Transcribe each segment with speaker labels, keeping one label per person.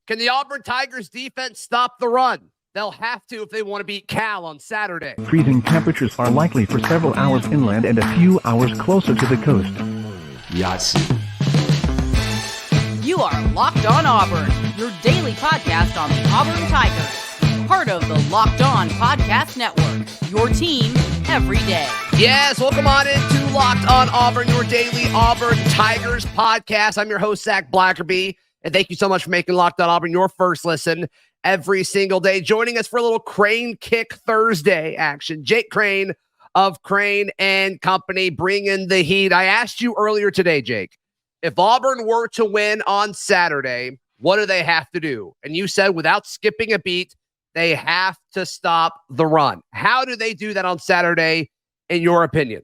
Speaker 1: Can the Auburn Tigers defense stop the run? They'll have to if they want to beat Cal on Saturday.
Speaker 2: Freezing temperatures are likely for several hours inland and a few hours closer to the coast.
Speaker 3: Yes.
Speaker 4: You are Locked On Auburn, your daily podcast on the Auburn Tigers. Part of the Locked On Podcast Network, your team every day.
Speaker 1: Yes, welcome on into Locked On Auburn, your daily Auburn Tigers podcast. I'm your host, Zac Blackerby, and thank you so much for making Locked On Auburn your first listen every single day. Joining us for a little Crain Kick Thursday action, Zac Crain of Crain and Company, bringing the heat. I asked you earlier today, Jake, if Auburn were to win on Saturday, what do they have to do? And you said without skipping a beat, they have to stop the run. How do they do that on Saturday, in your opinion?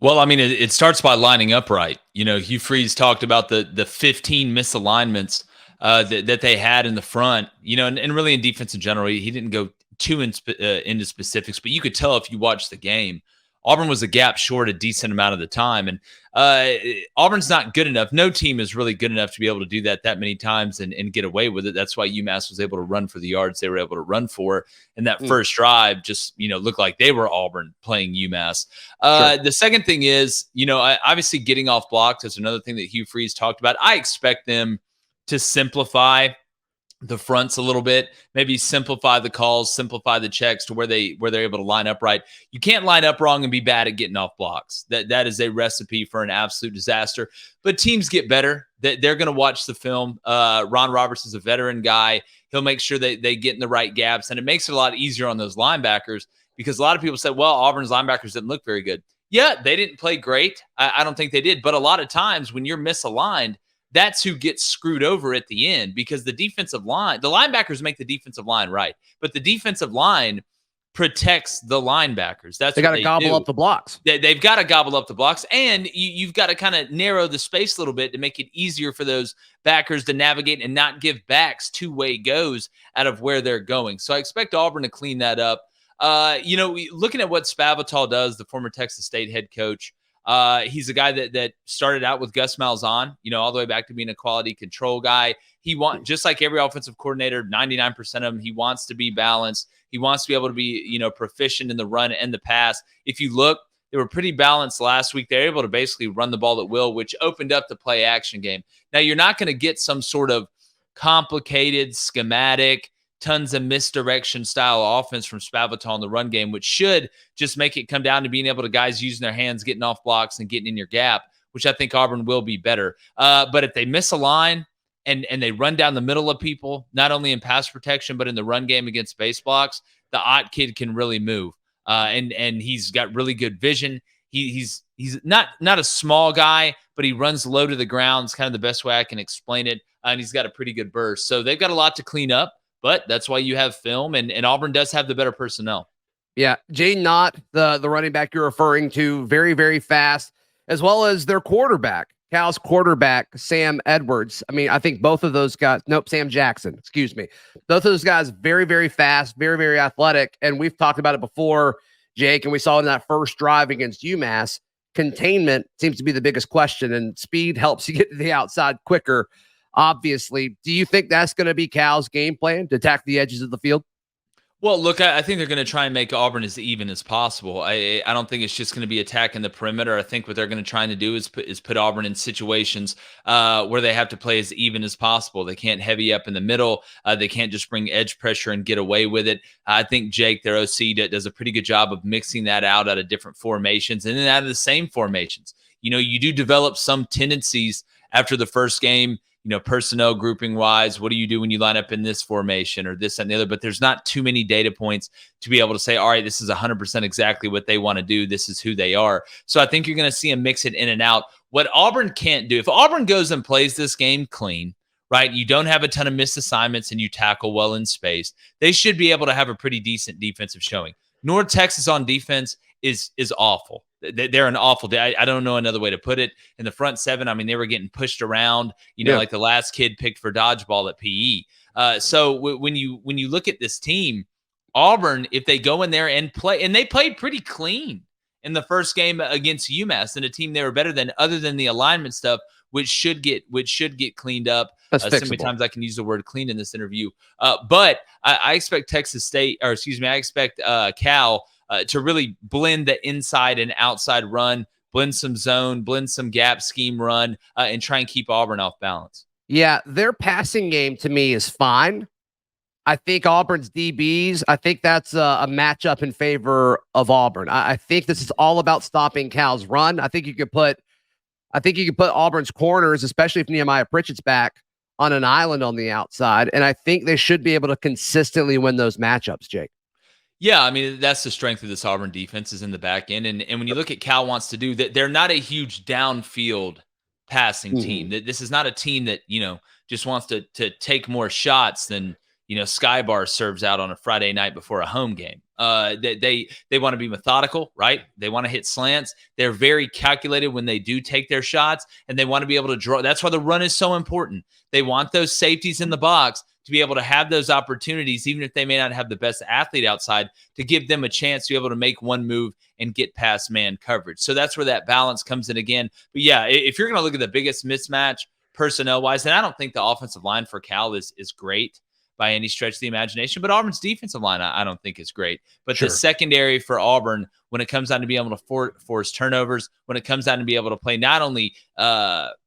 Speaker 3: Well, I mean, it starts by lining up right. You know, Hugh Freeze talked about the 15 misalignments that they had in the front, you know, and really in defense in general. He didn't go too into specifics, but you could tell if you watched the game, Auburn was a gap short a decent amount of the time. And Auburn's not good enough. No team is really good enough to be able to do that many times and get away with it. That's why UMass was able to run for the yards they were able to run for. And that first drive just, you know, looked like they were Auburn playing UMass. Sure. The second thing is, you know, obviously getting off blocks is another thing that Hugh Freeze talked about. I expect them to simplify the fronts a little bit, maybe simplify the calls, simplify the checks to where they're able to line up right. You can't line up wrong and be bad at getting off blocks. That is a recipe for an absolute disaster. But teams get better. They're going to watch the film. Ron Roberts is a veteran guy. He'll make sure they get in the right gaps, and it makes it a lot easier on those linebackers because a lot of people said, well, Auburn's linebackers didn't look very good. Yeah, they didn't play great. I don't think they did. But a lot of times when you're misaligned, that's who gets screwed over at the end because the defensive line, the linebackers make the defensive line right, but the defensive line protects the linebackers.
Speaker 1: They got to gobble up the blocks.
Speaker 3: They've got to gobble up the blocks, and you've got to kind of narrow the space a little bit to make it easier for those backers to navigate and not give backs two-way goes out of where they're going. So I expect Auburn to clean that up. You know, looking at what Spavital does, the former Texas State head coach, he's a guy that started out with Gus Malzahn, you know, all the way back to being a quality control guy. He wants, just like every offensive coordinator, 99% of them, he wants to be balanced. He wants to be able to be, you know, proficient in the run and the pass. If you look, they were pretty balanced last week. They're able to basically run the ball at will, which opened up the play action game. Now, you're not going to get some sort of complicated schematic, tons of misdirection style offense from Spavital in the run game, which should just make it come down to being able to guys using their hands, getting off blocks and getting in your gap, which I think Auburn will be better. But if they misalign and they run down the middle of people, not only in pass protection, but in the run game against base blocks, the Ott kid can really move. And he's got really good vision. He's not a small guy, but he runs low to the ground. It's kind of the best way I can explain it. And he's got a pretty good burst. So they've got a lot to clean up. But that's why you have film, and Auburn does have the better personnel.
Speaker 1: Yeah, Jane Knott, the running back you're referring to, very, very fast, as well as their quarterback, Cal's quarterback, Sam Edwards. I mean, I think both of those guys, Sam Jackson, excuse me. Both of those guys, very, very fast, very, very athletic, and we've talked about it before, Jake, and we saw it in that first drive against UMass. Containment seems to be the biggest question, and speed helps you get to the outside quicker. Obviously, do you think that's going to be Cal's game plan to attack the edges of the field?
Speaker 3: Well, look, I think they're going to try and make Auburn as even as possible. I don't think it's just going to be attacking the perimeter. I think what they're going to try to do is put Auburn in situations where they have to play as even as possible. They can't heavy up in the middle. They can't just bring edge pressure and get away with it. I think Jake, their OC, does a pretty good job of mixing that out of different formations and then out of the same formations. You know, you do develop some tendencies after the first game. You know, personnel grouping wise, what do you do when you line up in this formation or this and the other? But there's not too many data points to be able to say, all right, this is 100% exactly what they want to do. This is who they are. So I think you're going to see them mix it in and out. What Auburn can't do, if Auburn goes and plays this game clean, right, you don't have a ton of missed assignments and you tackle well in space, they should be able to have a pretty decent defensive showing. North Texas on defense is awful. They're an awful day. I don't know another way to put it. In the front seven, I mean, they were getting pushed around, like the last kid picked for dodgeball at PE. So when you look at this team, Auburn, if they go in there and play, and they played pretty clean in the first game against UMass and a team they were better than, other than the alignment stuff, which should get cleaned up.
Speaker 1: That's
Speaker 3: So many
Speaker 1: fixable.
Speaker 3: times I can use the word clean in this interview. But I expect I expect Cal to really blend the inside and outside run, blend some zone, blend some gap scheme run, and try and keep Auburn off balance.
Speaker 1: Yeah, their passing game to me is fine. I think Auburn's DBs, I think that's a matchup in favor of Auburn. I think this is all about stopping Cal's run. I think you could put Auburn's corners, especially if Nehemiah Pritchett's back, on an island on the outside. And I think they should be able to consistently win those matchups, Jake.
Speaker 3: Yeah, I mean, that's the strength of this Auburn defense is in the back end. And when you look at Cal wants to do that, they're not a huge downfield passing team. This is not a team that, just wants to take more shots than, Skybar serves out on a Friday night before a home game. They want to be methodical, right? They want to hit slants. They're very calculated when they do take their shots, and they want to be able to draw. That's why the run is so important. They want those safeties in the box to be able to have those opportunities, even if they may not have the best athlete outside, to give them a chance to be able to make one move and get past man coverage. So that's where that balance comes in again. But yeah, if you're going to look at the biggest mismatch personnel-wise, and I don't think the offensive line for Cal is great by any stretch of the imagination, but Auburn's defensive line I don't think is great. But the secondary for Auburn, when it comes down to being able to force turnovers, when it comes down to be able to play not only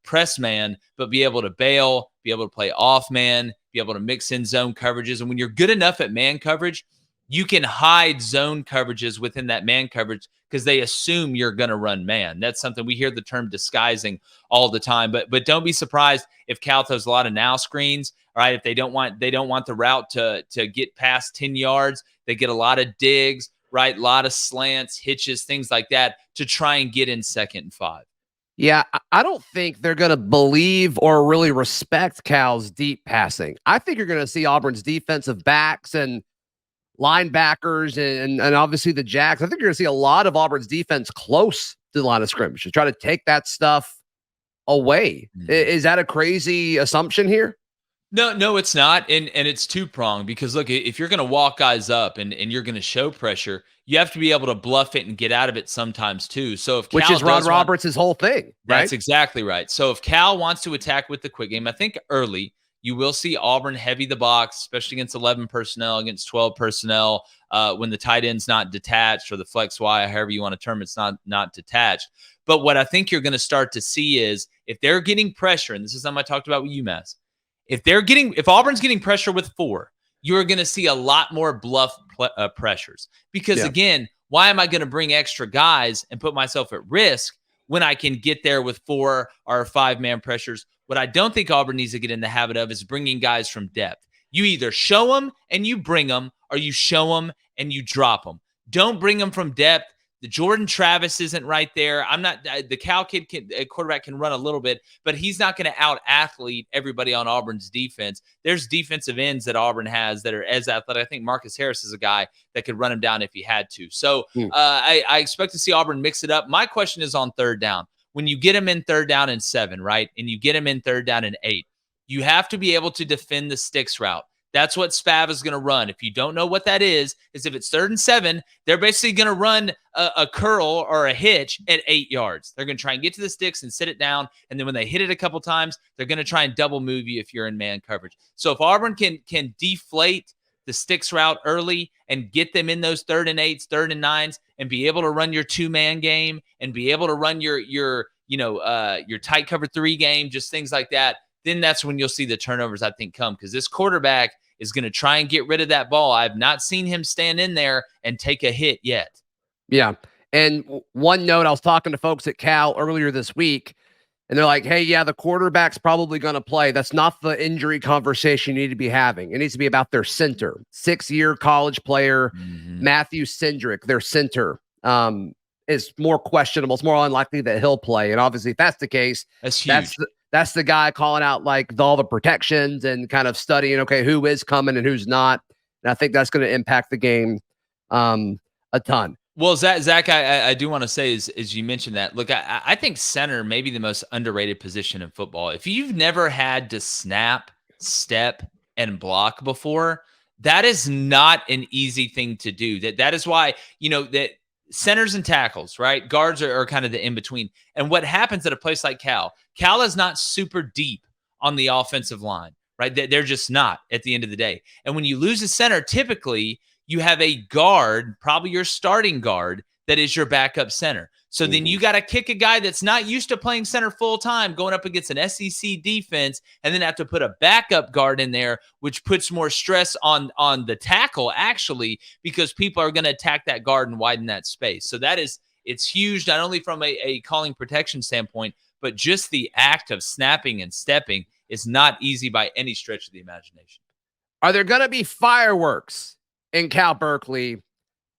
Speaker 3: press man, but be able to bail, be able to play off man, be able to mix in zone coverages. And when you're good enough at man coverage, you can hide zone coverages within that man coverage because they assume you're going to run man. That's something we hear the term disguising all the time. But don't be surprised if Cal throws a lot of now screens. All right, if they don't want the route to get past 10 yards, they get a lot of digs, right? A lot of slants, hitches, things like that to try and get in 2nd and 5.
Speaker 1: Yeah, I don't think they're going to believe or really respect Cal's deep passing. I think you're going to see Auburn's defensive backs and linebackers and obviously the Jacks. I think you're going to see a lot of Auburn's defense close to the line of scrimmage to try to take that stuff away. Is that a crazy assumption here?
Speaker 3: No, it's not. And it's two-pronged because, look, if you're going to walk guys up and you're going to show pressure, you have to be able to bluff it and get out of it sometimes too. So if
Speaker 1: Which
Speaker 3: Cal
Speaker 1: is Ron Roberts' whole thing, right?
Speaker 3: That's exactly right. So if Cal wants to attack with the quick game, I think early you will see Auburn heavy the box, especially against 11 personnel, against 12 personnel, when the tight end's not detached or the flex Y, however you want to term it's not detached. But what I think you're going to start to see is if they're getting pressure, and this is something I talked about with UMass, if Auburn's getting pressure with 4, you're going to see a lot more bluff pressures. Because again, why am I going to bring extra guys and put myself at risk when I can get there with 4 or 5-man pressures? What I don't think Auburn needs to get in the habit of is bringing guys from depth. You either show them and you bring them, or you show them and you drop them. Don't bring them from depth. The Jordan Travis isn't right there. The Cal kid quarterback can run a little bit, but he's not going to out-athlete everybody on Auburn's defense. There's defensive ends that Auburn has that are as athletic. I think Marcus Harris is a guy that could run him down if he had to. So I expect to see Auburn mix it up. My question is on 3rd down. When you get them in 3rd down and 7, right, and you get them in 3rd down and 8, you have to be able to defend the sticks route. That's what Spav is going to run. If you don't know what that is if it's 3rd and 7, they're basically going to run a curl or a hitch at 8 yards. They're going to try and get to the sticks and sit it down. And then when they hit it a couple times, they're going to try and double move you if you're in man coverage. So if Auburn can deflate the sticks route early and get them in those 3rd and 8s, 3rd and 9s, and be able to run your 2-man game and be able to run your tight cover 3 game, just things like that, then that's when you'll see the turnovers, I think, come. Because this quarterback is going to try and get rid of that ball. I've not seen him stand in there and take a hit yet.
Speaker 1: Yeah. And one note, I was talking to folks at Cal earlier this week, and they're like, hey, yeah, the quarterback's probably going to play. That's not the injury conversation you need to be having. It needs to be about their center. 6-year college player, Matthew Cindric, their center, is more questionable. It's more unlikely that he'll play. And obviously, if that's the case,
Speaker 3: that's huge.
Speaker 1: That's the guy calling out like all the protections and kind of studying, okay, who is coming and who's not. And I think that's going to impact the game a ton.
Speaker 3: Well, Zach, I do want to say, as you mentioned that, look, I think center may be the most underrated position in football. If you've never had to snap, step, and block before, that is not an easy thing to do. That is why, that centers and tackles, right? Guards are kind of the in-between. And what happens at a place like Cal is not super deep on the offensive line, right? They're just not at the end of the day. And when you lose a center, typically you have a guard, probably your starting guard, that is your backup center. So then you got to kick a guy that's not used to playing center full time, going up against an SEC defense, and then have to put a backup guard in there, which puts more stress on the tackle, actually, because people are going to attack that guard and widen that space. So it's huge, not only from a calling protection standpoint, but just the act of snapping and stepping is not easy by any stretch of the imagination.
Speaker 1: Are there going to be fireworks in Cal Berkeley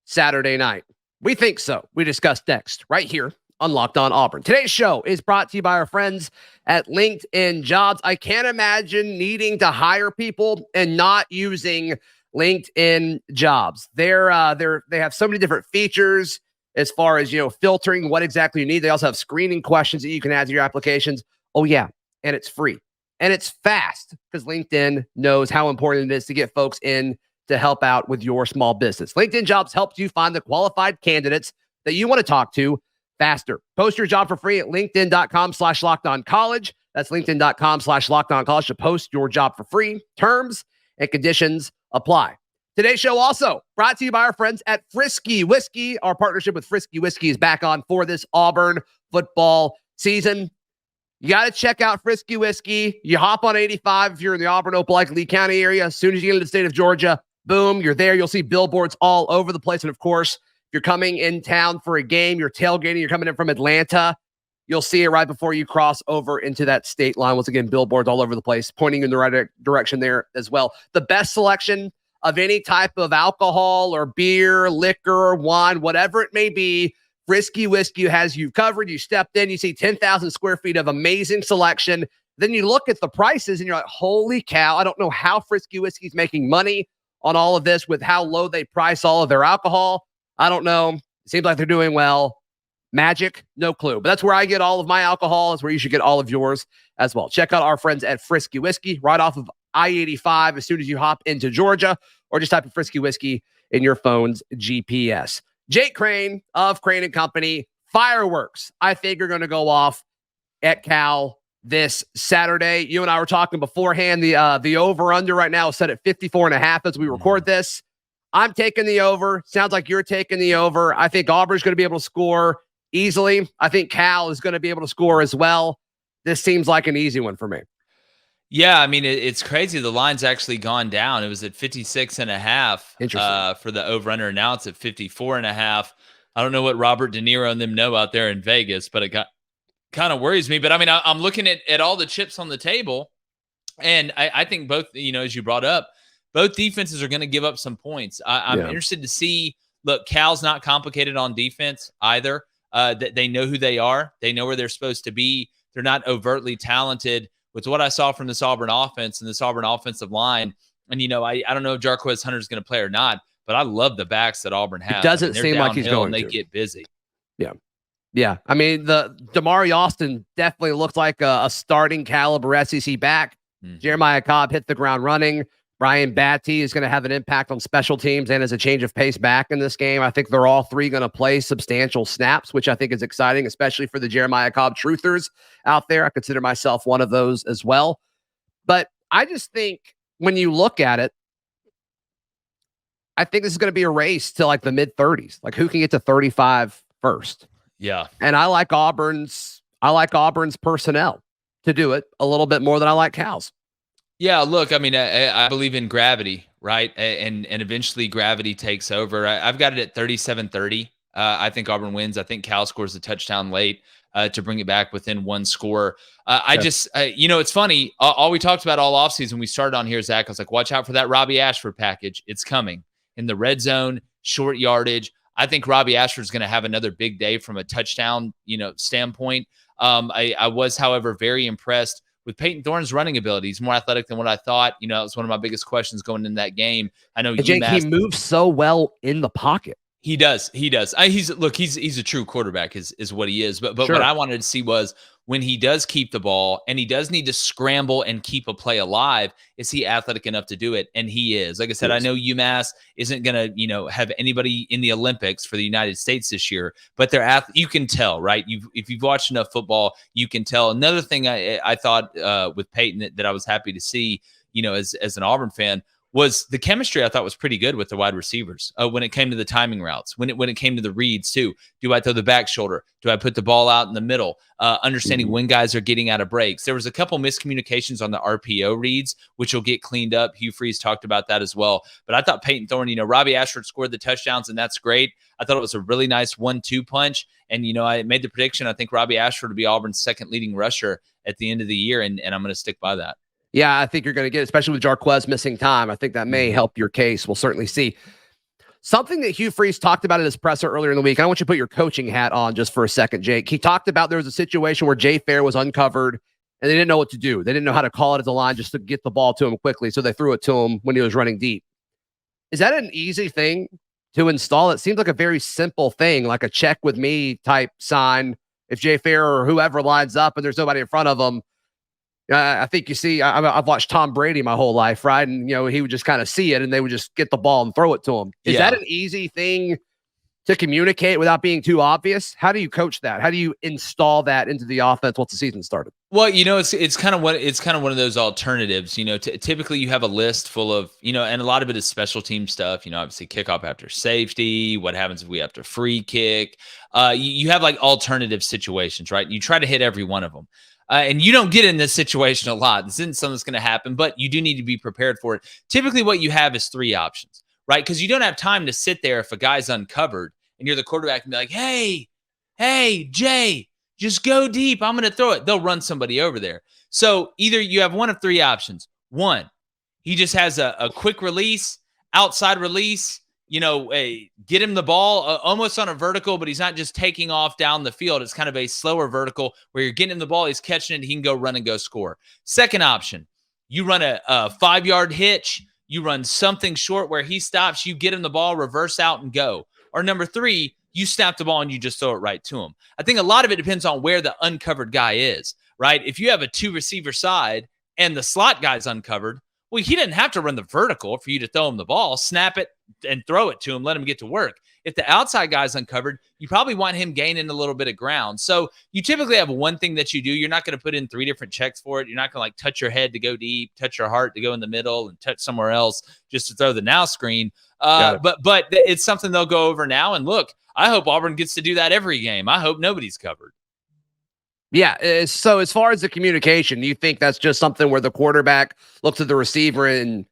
Speaker 1: Saturday night? We think so. We discuss next right here on Locked On Auburn. Today's show is brought to you by our friends at LinkedIn Jobs. I can't imagine needing to hire people and not using LinkedIn Jobs. They have so many different features as far as, filtering what exactly you need. They also have screening questions that you can add to your applications. Oh yeah, and it's free and it's fast because LinkedIn knows how important it is to get folks in to help out with your small business. LinkedIn Jobs helps you find the qualified candidates that you want to talk to faster. Post your job for free at linkedin.com/lockedoncollege. That's linkedin.com/lockedoncollege to post your job for free. Terms and conditions apply. Today's show also brought to you by our friends at Frisky Whiskey. Our partnership with Frisky Whiskey is back on for this Auburn football season. You got to check out Frisky Whiskey. You hop on 85 if you're in the Auburn, Opelika, Lee County area. As soon as you get into the state of Georgia, boom, you're there. You'll see billboards all over the place. And of course, if you're coming in town for a game, you're tailgating, you're coming in from Atlanta, you'll see it right before you cross over into that state line. Once again, billboards all over the place, pointing in the right direction there as well. The best selection of any type of alcohol or beer, liquor, or wine, whatever it may be, Frisky Whiskey has you covered. You stepped in, you see 10,000 square feet of amazing selection. Then you look at the prices and you're like, holy cow, I don't know how Frisky Whiskey's making money on all of this with how low they price all of their alcohol. I don't know. It seems like they're doing well. Magic, no clue. But that's where I get all of my alcohol. That's where you should get all of yours as well. Check out our friends at Frisky Whiskey right off of I-85 as soon as you hop into Georgia, or just type in Frisky Whiskey in your phone's GPS. Jake Crain of Crain & Company. Fireworks, I think, are going to go off at Cal this Saturday. You and I were talking beforehand. The over-under right now is set at 54.5 as we record this. I'm taking the over. Sounds like you're taking the over. I think Auburn's going to be able to score easily. I think Cal is going to be able to score as well. This seems like an easy one for me.
Speaker 3: Yeah, I mean, it's crazy. The line's actually gone down. It was at 56.5 for the over-under. Now it's at 54.5. I don't know what Robert De Niro and them know out there in Vegas, but it kind of worries me. But I mean, I'm looking at all the chips on the table, and I think both, as you brought up, both defenses are going to give up some points. I'm interested to see. Look, Cal's not complicated on defense either. They know who they are. They know where they're supposed to be. They're not overtly talented. With what I saw from this Auburn offense and this Auburn offensive line, and I don't know if Jarquez Hunter is going to play or not, but I love the backs that Auburn has.
Speaker 1: It doesn't seem like he's going
Speaker 3: to. They
Speaker 1: get
Speaker 3: busy.
Speaker 1: Yeah. I mean, the Damari Austin definitely looks like a starting caliber SEC back. Mm-hmm. Jeremiah Cobb hit the ground running. Brian Batty is going to have an impact on special teams and as a change of pace back in this game. I think they're all three going to play substantial snaps, which I think is exciting, especially for the Jeremiah Cobb truthers out there. I consider myself one of those as well. But I just think when you look at it, I think this is going to be a race to like the mid-30s. Like who can get to 35 first?
Speaker 3: Yeah.
Speaker 1: And I like Auburn's personnel to do it a little bit more than I like Cal's.
Speaker 3: Yeah, look, I mean, I believe in gravity, right? And eventually gravity takes over. I've got it at 37-30. I think Auburn wins. I think Cal scores a touchdown late to bring it back within one score. It's funny. All we talked about all offseason, we started on here, Zach. I was like, watch out for that Robbie Ashford package. It's coming in the red zone, short yardage. I think Robbie Ashford is going to have another big day from a touchdown, standpoint. I was, however, very impressed with Peyton Thorne's running ability. He's more athletic than what I thought. It was one of my biggest questions going in that game. I know
Speaker 1: Jake, he moves so well in the pocket.
Speaker 3: He does. He's a true quarterback is what he is. But sure. What I wanted to see was when he does keep the ball and he does need to scramble and keep a play alive, is he athletic enough to do it? And he is. Like I said, I know UMass isn't going to, have anybody in the Olympics for the United States this year, but you can tell, right? If you've watched enough football, you can tell. Another thing I thought with Peyton that I was happy to see, as an Auburn fan, was the chemistry. I thought was pretty good with the wide receivers when it came to the timing routes, when it came to the reads too. Do I throw the back shoulder? Do I put the ball out in the middle? Understanding when guys are getting out of breaks. There was a couple miscommunications on the RPO reads, which will get cleaned up. Hugh Freeze talked about that as well. But I thought Peyton Thorne, Robbie Ashford scored the touchdowns, and that's great. I thought it was a really nice 1-2 punch. And, I made the prediction. I think Robbie Ashford will be Auburn's second leading rusher at the end of the year, and I'm going to stick by that.
Speaker 1: Yeah, I think you're going to get, especially with Jarquez missing time. I think that may help your case. We'll certainly see. Something that Hugh Freeze talked about in his presser earlier in the week, I want you to put your coaching hat on just for a second, Jake. He talked about there was a situation where Jay Fair was uncovered, and they didn't know what to do. They didn't know how to call it as a line just to get the ball to him quickly, so they threw it to him when he was running deep. Is that an easy thing to install? It seems like a very simple thing, like a check with me type sign. If Jay Fair or whoever lines up and there's nobody in front of them, I think you see, I've watched Tom Brady my whole life, right? And, he would just kind of see it and they would just get the ball and throw it to him. Is that an easy thing to communicate without being too obvious? How do you coach that? How do you install that into the offense once the season started?
Speaker 3: Well, it's kind of one of those alternatives. Typically you have a list full of, and a lot of it is special team stuff. Obviously kickoff after safety. What happens if we have to free kick? You have like alternative situations, right? You try to hit every one of them. And you don't get in this situation a lot. This isn't something that's going to happen, but you do need to be prepared for it. Typically what you have is 3 options, right? Because you don't have time to sit there if a guy's uncovered and you're the quarterback and be like, hey, Jay, just go deep. I'm going to throw it. They'll run somebody over there. So either you have one of 3 options. One, he just has a quick release, outside release, get him the ball almost on a vertical, but he's not just taking off down the field. It's kind of a slower vertical where you're getting him the ball. He's catching it. He can go run and go score. Second option, you run a 5-yard hitch. You run something short where he stops. You get him the ball, reverse out and go. Or number 3, you snap the ball and you just throw it right to him. I think a lot of it depends on where the uncovered guy is, right? If you have a 2 receiver side and the slot guy's uncovered, well, he didn't have to run the vertical for you to throw him the ball, snap it and throw it to him, let him get to work. If the outside guy's uncovered, you probably want him gaining a little bit of ground. So you typically have one thing that you do. You're not going to put in 3 different checks for it. You're not going to touch your head to go deep, touch your heart to go in the middle, and touch somewhere else just to throw the now screen. But it's something they'll go over now. And look, I hope Auburn gets to do that every game. I hope nobody's covered.
Speaker 1: Yeah. So as far as the communication, do you think that's just something where the quarterback looks at the receiver and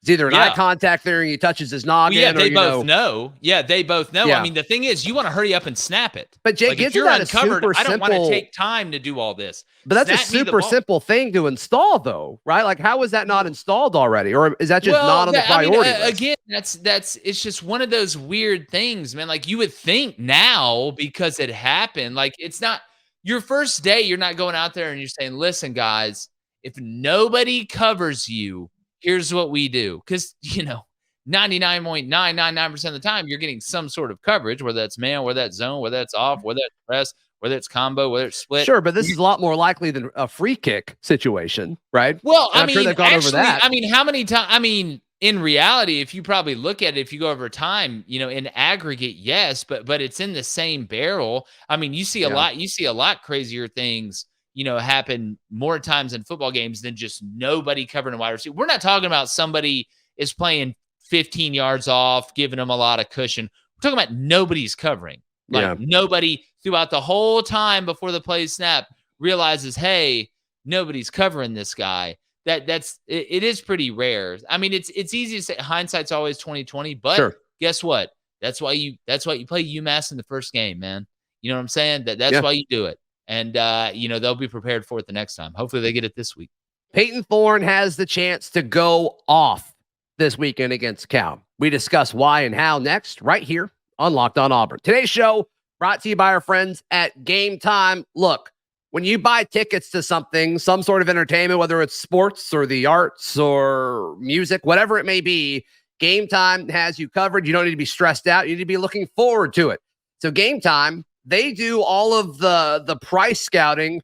Speaker 1: it's either an eye contact there and he touches his noggin?
Speaker 3: Well, they both know. Yeah, they both know. Yeah. I mean, the thing is, you want to hurry up and snap it.
Speaker 1: But Jake, if you're uncovered,
Speaker 3: I don't want to take time to do all this.
Speaker 1: But that's a super simple thing to install, though, right? Like, how is that not installed already, or is that just not on the priority list?
Speaker 3: Again, it's just one of those weird things, man. Like, you would think now because it happened, like it's not your first day. You're not going out there and you're saying, "Listen, guys, if nobody covers you, here's what we do." Because, 99.999% of the time, you're getting some sort of coverage, whether that's man, whether that's zone, whether that's off, whether that's press, whether it's combo, whether it's split.
Speaker 1: Sure, but this is a lot more likely than a free kick situation, right?
Speaker 3: Well,
Speaker 1: I'm sure they've gone over that.
Speaker 3: I mean, how many times? In reality, if you probably look at it, if you go over time, in aggregate, yes, but it's in the same barrel. I mean, you see a lot crazier things, happen more times in football games than just nobody covering a wide receiver. We're not talking about somebody is playing 15 yards off, giving them a lot of cushion. We're talking about nobody's covering. Nobody throughout the whole time before the play snap realizes, hey, nobody's covering this guy. It is pretty rare. I mean, it's easy to say hindsight's always 20/20, but Guess what? That's why you play UMass in the first game, man. You know what I'm saying? That's why you do it. And they'll be prepared for it the next time. Hopefully they get it this week.
Speaker 1: Peyton Thorne has the chance to go off this weekend against Cal. We discuss why and how next, right here on Locked On Auburn. Today's show brought to you by our friends at Game Time. Look, when you buy tickets to something, some sort of entertainment, whether it's sports or the arts or music, whatever it may be, Game Time has you covered. You don't need to be stressed out. You need to be looking forward to it. So Game Time, they do all of the price scouting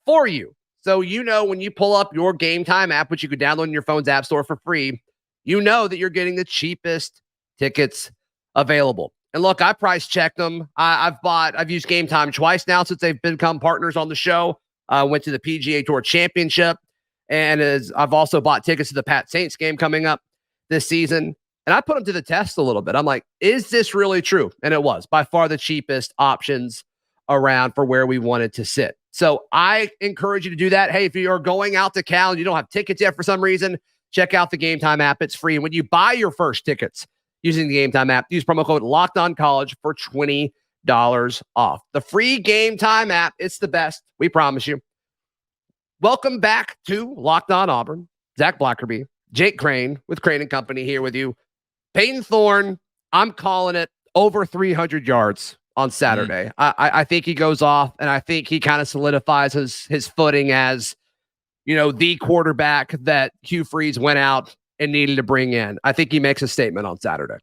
Speaker 1: for you. So when you pull up your Game Time app, which you could download in your phone's app store for free, that you're getting the cheapest tickets available. And look, I price checked them. I've used Game Time twice now since they've become partners on the show. Went to the PGA Tour Championship, and I've also bought tickets to the Pat Saints game coming up this season. And I put them to the test a little bit. I'm like, is this really true? And it was by far the cheapest options around for where we wanted to sit. So I encourage you to do that. Hey, if you're going out to Cal and you don't have tickets yet for some reason, check out the Game Time app. It's free. And when you buy your first tickets using the Game Time app, use promo code LOCKEDONCollege for $20 off. The free Game Time app, it's the best. We promise you. Welcome back to Locked On Auburn. Zac Blackerby, Jake Crain with Crain and Company here with you. Peyton Thorne, I'm calling it over 300 yards on Saturday. I think he goes off, and I think he kind of solidifies his footing as, the quarterback that Hugh Freeze went out and needed to bring in. I think he makes a statement on Saturday.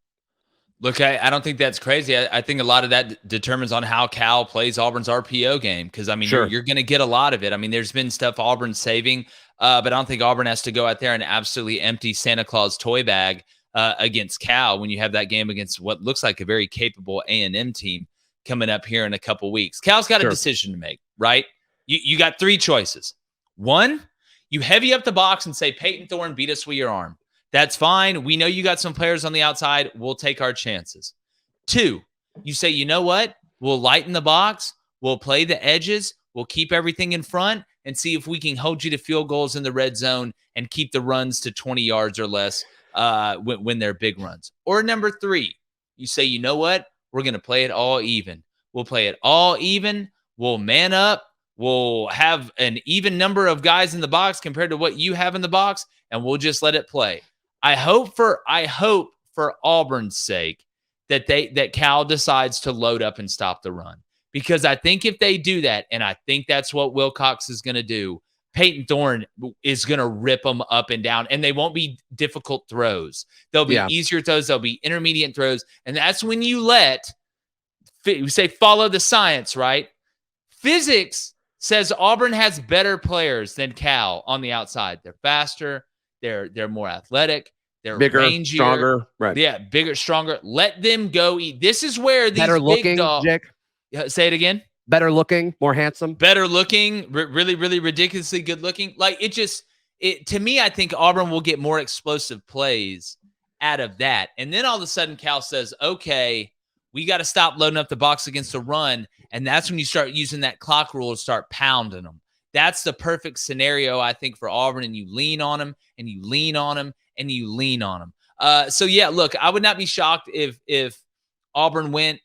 Speaker 3: Look, I don't think that's crazy. I think a lot of that determines on how Cal plays Auburn's RPO game. Because,
Speaker 1: Sure.
Speaker 3: you're going to get a lot of it. There's been stuff Auburn's saving, but I don't think Auburn has to go out there and absolutely empty Santa Claus toy bag against Cal when you have that game against what looks like a very capable A&M team coming up here in a couple weeks. Cal's got a decision to make, right? You got three choices. One, you heavy up the box and say, Peyton Thorne, beat us with your arm. That's fine. We know you got some players on the outside. We'll take our chances. Two, you say, you know what? We'll lighten the box. We'll play the edges. We'll keep everything in front and see if we can hold you to field goals in the red zone and keep the runs to 20 yards or less when they're big runs. Or number three, you say, you know what? We're going to play it all even. We'll play it all even. We'll man up. We'll have an even number of guys in the box compared to what you have in the box, and we'll just let it play. I hope for Auburn's sake that Cal decides to load up and stop the run. Because I think if they do that, and I think that's what Wilcox is going to do, Peyton Thorne is going to rip them up and down, and they won't be difficult throws. They'll be easier throws. They'll be intermediate throws. And that's when you we say follow the science, right? Physics says Auburn has better players than Cal on the outside. They're faster. They're more athletic. They're
Speaker 1: bigger,
Speaker 3: rangier,
Speaker 1: stronger. Right.
Speaker 3: Yeah, bigger, stronger. Let them go eat. This is where these
Speaker 1: better looking,
Speaker 3: big dogs.
Speaker 1: Jake.
Speaker 3: Say it again.
Speaker 1: Better looking, more handsome.
Speaker 3: Better looking, really, really ridiculously good looking. Like to me, I think Auburn will get more explosive plays out of that. And then all of a sudden Cal says, okay, we got to stop loading up the box against the run. And that's when you start using that clock rule to start pounding them. That's the perfect scenario, I think, for Auburn. And you lean on them and you lean on them and you lean on them. So yeah, look, I would not be shocked if Auburn went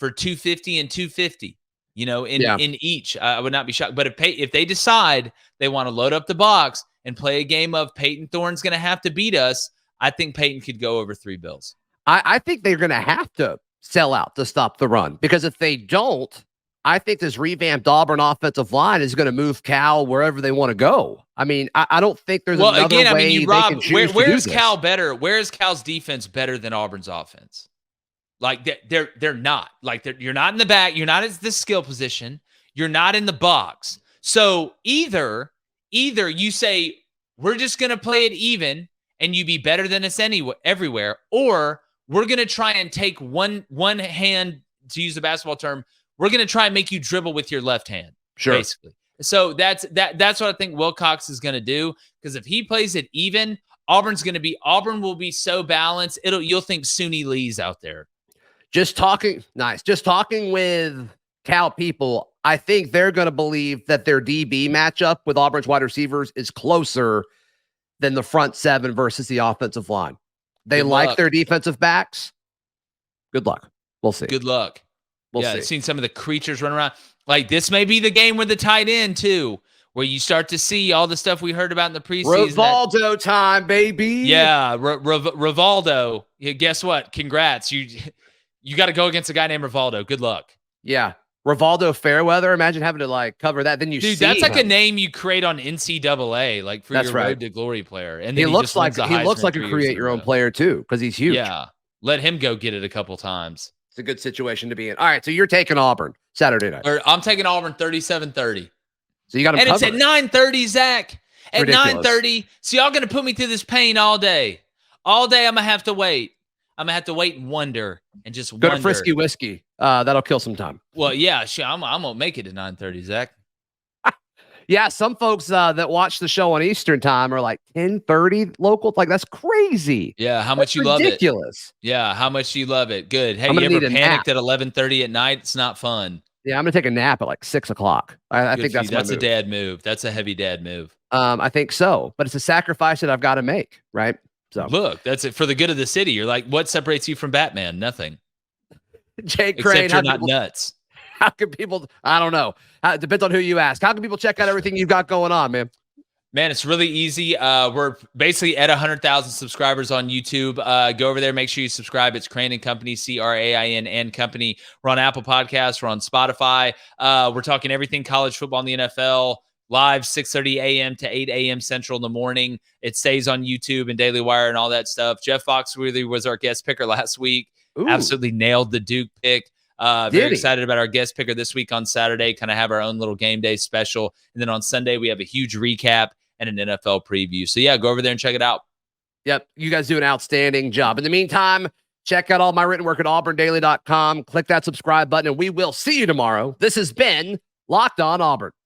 Speaker 3: for 250 and 250. In each, I would not be shocked. But if they decide they want to load up the box and play a game of Peyton Thorne's going to have to beat us, I think Peyton could go over 3 bills.
Speaker 1: I think they're going to have to sell out to stop the run, because if they don't, I think this revamped Auburn offensive line is going to move Cal wherever they want to go. I don't think there's another way
Speaker 3: Rob,
Speaker 1: they can choose
Speaker 3: where
Speaker 1: to do
Speaker 3: is
Speaker 1: this.
Speaker 3: Cal better? Where is Cal's defense better than Auburn's offense? Like they're not. Like you're not in the back. You're not at the skill position. You're not in the box. So either you say we're just going to play it even and you be better than us everywhere, or we're going to try and take one hand, to use the basketball term, we're going to try and make you dribble with your left hand.
Speaker 1: Sure.
Speaker 3: Basically. So that's what I think Wilcox is going to do, because if he plays it even, Auburn will be so balanced. You'll think Suni Lee's out there.
Speaker 1: Just talking with Cal people, I think they're going to believe that their DB matchup with Auburn's wide receivers is closer than the front seven versus the offensive line. They like their defensive backs. Good luck. We'll see.
Speaker 3: Good luck.
Speaker 1: We'll see.
Speaker 3: I've seen some of the creatures run around. Like this may be the game with the tight end too, where you start to see all the stuff we heard about in the preseason.
Speaker 1: Rivaldo time, baby.
Speaker 3: Yeah, Rivaldo. Yeah, guess what? Congrats. You got to go against a guy named Rivaldo. Good luck.
Speaker 1: Yeah. Rivaldo Fairweather. Imagine having to cover that. Then
Speaker 3: Dude, that's like a name you create on NCAA, like for your Road to Glory player. And then
Speaker 1: he looks like a create your own player too, because he's huge.
Speaker 3: Yeah. Let him go get it a couple times.
Speaker 1: It's a good situation to be in. All right. So you're taking Auburn Saturday night.
Speaker 3: I'm taking Auburn 37-30.
Speaker 1: So you got them
Speaker 3: and
Speaker 1: covered.
Speaker 3: it's at 9:30, Zach. At
Speaker 1: Ridiculous.
Speaker 3: 9:30. So y'all going to put me through this pain all day. All day I'm going to have to wait. I'm going to have to wait and wonder and just
Speaker 1: Go
Speaker 3: wonder.
Speaker 1: to Frisky Whiskey. That'll kill some time.
Speaker 3: Well, yeah, sure. I'm going to make it to 9:30, Zach.
Speaker 1: Yeah, some folks that watch the show on Eastern time are like 10:30 local. Like, that's crazy.
Speaker 3: Yeah, how much you love it.
Speaker 1: Ridiculous.
Speaker 3: Yeah, how much you love it. Good. Hey,
Speaker 1: I'm
Speaker 3: you
Speaker 1: gonna
Speaker 3: ever
Speaker 1: need a
Speaker 3: panicked
Speaker 1: nap.
Speaker 3: at 11:30 at night? It's not fun.
Speaker 1: Yeah, I'm gonna take a nap at like 6 o'clock. I
Speaker 3: Good
Speaker 1: think
Speaker 3: for
Speaker 1: that's
Speaker 3: you.
Speaker 1: my
Speaker 3: That's a
Speaker 1: move.
Speaker 3: dad move. That's a heavy dad move.
Speaker 1: I think so, but it's a sacrifice that I've got to make, right? So
Speaker 3: Look, that's it for the good of the city. You're like, what separates you from Batman? Nothing.
Speaker 1: Jake Crain,
Speaker 3: Except you're not nuts.
Speaker 1: how can people? I don't know. It depends on who you ask. How can people check out everything you've got going on, man?
Speaker 3: Man, it's really easy. We're basically at 100,000 subscribers on YouTube. Go over there. Make sure you subscribe. It's Crain and Company, CRAIN and Company. We're on Apple Podcasts. We're on Spotify. We're talking everything college football in the NFL. Live 6:30 a.m. to 8 a.m. Central in the morning. It stays on YouTube and Daily Wire and all that stuff. Jeff Foxworthy was our guest picker last week.
Speaker 1: Ooh.
Speaker 3: Absolutely nailed the Duke pick.
Speaker 1: Did
Speaker 3: Very
Speaker 1: he?
Speaker 3: excited about our guest picker this week on Saturday. Kind of have our own little game day special. And then on Sunday, we have a huge recap and an NFL preview. So yeah, go over there and check it out.
Speaker 1: Yep, you guys do an outstanding job. In the meantime, check out all my written work at auburndaily.com. Click that subscribe button, and we will see you tomorrow. This has been Locked On Auburn.